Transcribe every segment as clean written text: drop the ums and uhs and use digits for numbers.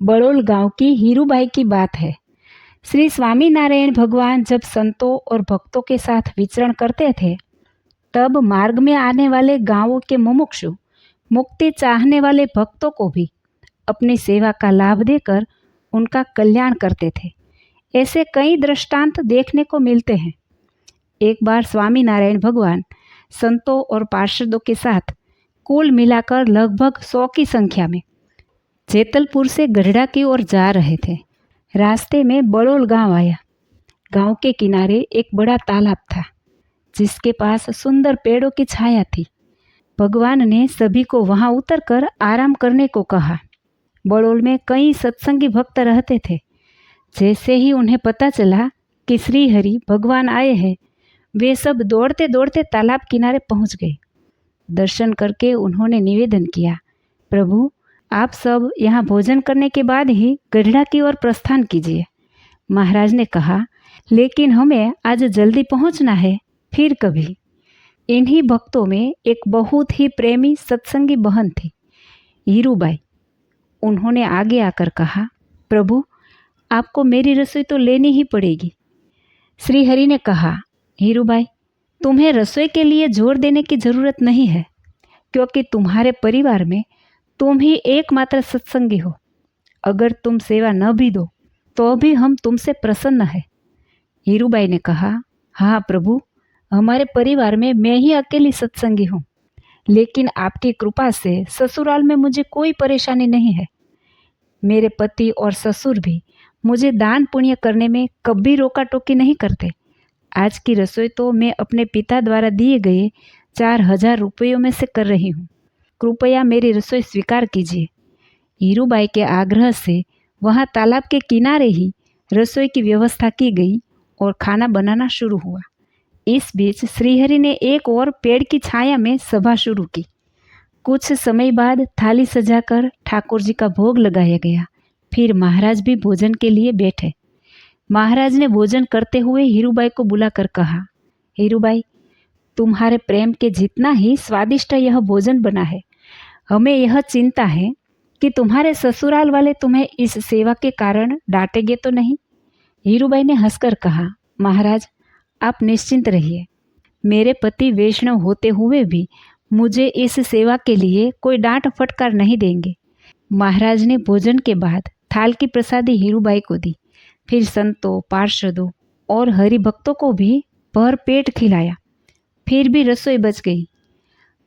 बड़ोल गांव की हीरूबाई की बात है। श्री स्वामीनारायण भगवान जब संतों और भक्तों के साथ विचरण करते थे, तब मार्ग में आने वाले गांवों के मुमुक्षु, मुक्ति चाहने वाले भक्तों को भी अपनी सेवा का लाभ देकर उनका कल्याण करते थे। ऐसे कई दृष्टांत देखने को मिलते हैं। एक बार स्वामीनारायण भगवान संतों और पार्षदों के साथ कुल मिलाकर लगभग 100 की संख्या में जेतलपुर से गढ़ड़ा की ओर जा रहे थे। रास्ते में बड़ोल गांव आया। गांव के किनारे एक बड़ा तालाब था, जिसके पास सुंदर पेड़ों की छाया थी। भगवान ने सभी को वहां उतरकर आराम करने को कहा। बड़ोल में कई सत्संगी भक्त रहते थे। जैसे ही उन्हें पता चला कि श्री हरि भगवान आए हैं, वे सब दौड़ते दौड़ते तालाब किनारे पहुंच गए। दर्शन करके उन्होंने निवेदन किया, प्रभु, आप सब यहाँ भोजन करने के बाद ही गढ़ड़ा की ओर प्रस्थान कीजिए। महाराज ने कहा, लेकिन हमें आज जल्दी पहुँचना है, फिर कभी। इन्हीं भक्तों में एक बहुत ही प्रेमी सत्संगी बहन थी, हीरूबाई। उन्होंने आगे आकर कहा, प्रभु, आपको मेरी रसोई तो लेनी ही पड़ेगी। श्री हरि ने कहा, हीरूबाई, तुम्हें रसोई के लिए जोर देने की जरूरत नहीं है, क्योंकि तुम्हारे परिवार में तुम ही एकमात्र सत्संगी हो। अगर तुम सेवा न भी दो तो भी हम तुमसे प्रसन्न है। हीरूबाई ने कहा, हाँ प्रभु, हमारे परिवार में मैं ही अकेली सत्संगी हूँ, लेकिन आपकी कृपा से ससुराल में मुझे कोई परेशानी नहीं है। मेरे पति और ससुर भी मुझे दान पुण्य करने में कभी रोका टोकी नहीं करते। आज की रसोई तो मैं अपने पिता द्वारा दिए गए 4000 रुपयों में से कर रही हूँ। कृपया मेरी रसोई स्वीकार कीजिए। हीरूबाई के आग्रह से वहाँ तालाब के किनारे ही रसोई की व्यवस्था की गई और खाना बनाना शुरू हुआ। इस बीच श्रीहरि ने एक और पेड़ की छाया में सभा शुरू की। कुछ समय बाद थाली सजाकर ठाकुर जी का भोग लगाया गया। फिर महाराज भी भोजन के लिए बैठे। महाराज ने भोजन करते हुए हीरूबाई को बुलाकर कहा, हीरूबाई, तुम्हारे प्रेम के जितना ही स्वादिष्ट यह भोजन बना है। हमें यह चिंता है कि तुम्हारे ससुराल वाले तुम्हें इस सेवा के कारण डांटेंगे तो नहीं। हीरूबाई ने हंसकर कहा, महाराज, आप निश्चिंत रहिए। मेरे पति वैष्णव होते हुए भी मुझे इस सेवा के लिए कोई डांट फटकार नहीं देंगे। महाराज ने भोजन के बाद थाल की प्रसादी हीरूबाई को दी। फिर संतों, पार्षदों और हरिभक्तों को भी भर पेट खिलाया। फिर भी रसोई बच गई।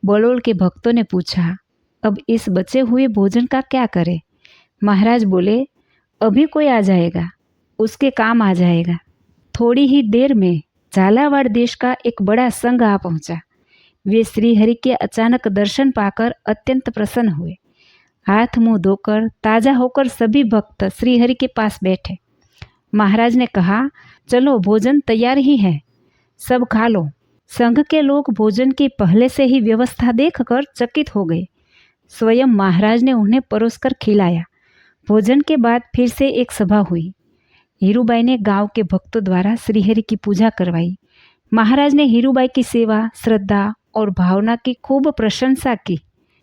बड़ोल के भक्तों ने पूछा, अब इस बचे हुए भोजन का क्या करें? महाराज बोले, अभी कोई आ जाएगा, उसके काम आ जाएगा। थोड़ी ही देर में झालावाड़ देश का एक बड़ा संघ आ पहुंचा। वे श्रीहरि के अचानक दर्शन पाकर अत्यंत प्रसन्न हुए। हाथ मुंह धोकर ताजा होकर सभी भक्त श्रीहरि के पास बैठे। महाराज ने कहा, चलो भोजन तैयार ही है, सब खा लो। संघ के लोग भोजन की पहले से ही व्यवस्था देखकर चकित हो गए। स्वयं महाराज ने उन्हें परोसकर खिलाया। भोजन के बाद फिर से एक सभा हुई। हीरूबाई ने गांव के भक्तों द्वारा श्रीहरि की पूजा करवाई। महाराज ने हीरूबाई की सेवा, श्रद्धा और भावना की खूब प्रशंसा की।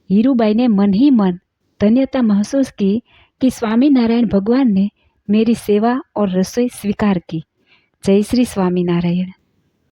हीरूबाई ने मन ही मन धन्यता महसूस की कि स्वामीनारायण भगवान ने मेरी सेवा और रसोई स्वीकार की। जय श्री स्वामीनारायण।